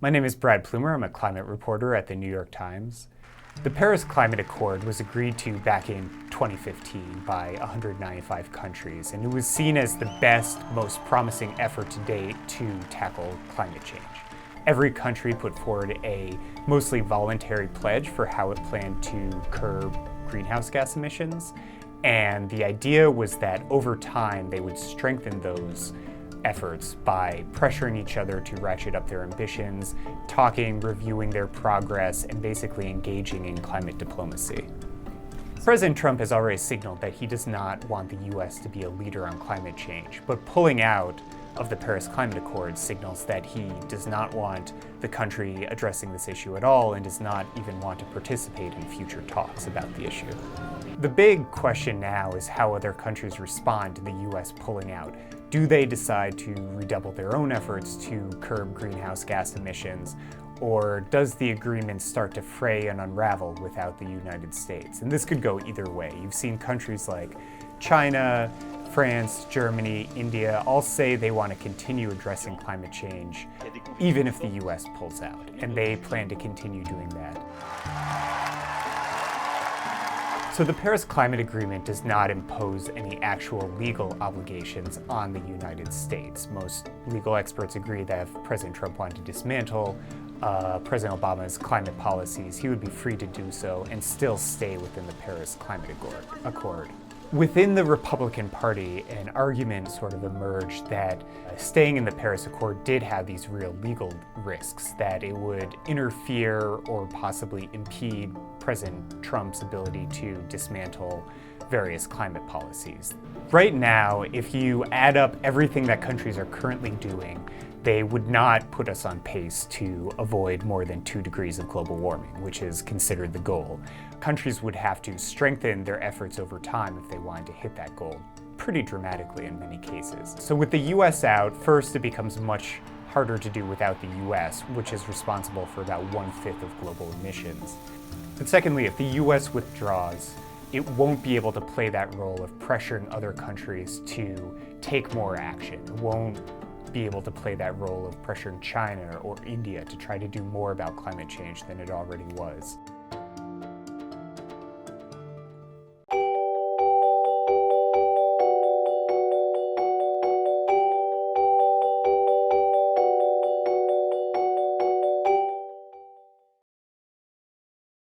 My name is Brad Plumer. I'm a climate reporter at the New York Times. The Paris Climate Accord was agreed to back in 2015 by 195 countries, and it was seen as the best, most promising effort to date to tackle climate change. Every country put forward a mostly voluntary pledge for how it planned to curb greenhouse gas emissions, and the idea was that over time they would strengthen those efforts by pressuring each other to ratchet up their ambitions, talking, reviewing their progress, and basically engaging in climate diplomacy. President Trump has already signaled that he does not want the US to be a leader on climate change, but pulling out of the Paris Climate Accord signals that he does not want the country addressing this issue at all and does not even want to participate in future talks about the issue. The big question now is how other countries respond to the US pulling out. Do they decide to redouble their own efforts to curb greenhouse gas emissions, or does the agreement start to fray and unravel without the United States? And this could go either way. You've seen countries like China, France, Germany, India all say they want to continue addressing climate change even if the US pulls out, and they plan to continue doing that. So the Paris Climate Agreement does not impose any actual legal obligations on the United States. Most legal experts agree that if President Trump wanted to dismantle President Obama's climate policies, he would be free to do so and still stay within the Paris Climate Accord. Within the Republican Party, an argument sort of emerged that staying in the Paris Accord did have these real legal risks, that it would interfere or possibly impede President Trump's ability to dismantle various climate policies. Right now, if you add up everything that countries are currently doing, they would not put us on pace to avoid more than 2 degrees of global warming, which is considered the goal. Countries would have to strengthen their efforts over time if they wanted to hit that goal, pretty dramatically in many cases. So with the US out, first it becomes much harder to do without the US, which is responsible for about 1/5 of global emissions. But secondly, if the US withdraws, it won't be able to play that role of pressuring other countries to take more action. It won't be able to play that role of pressuring China or India to try to do more about climate change than it already was.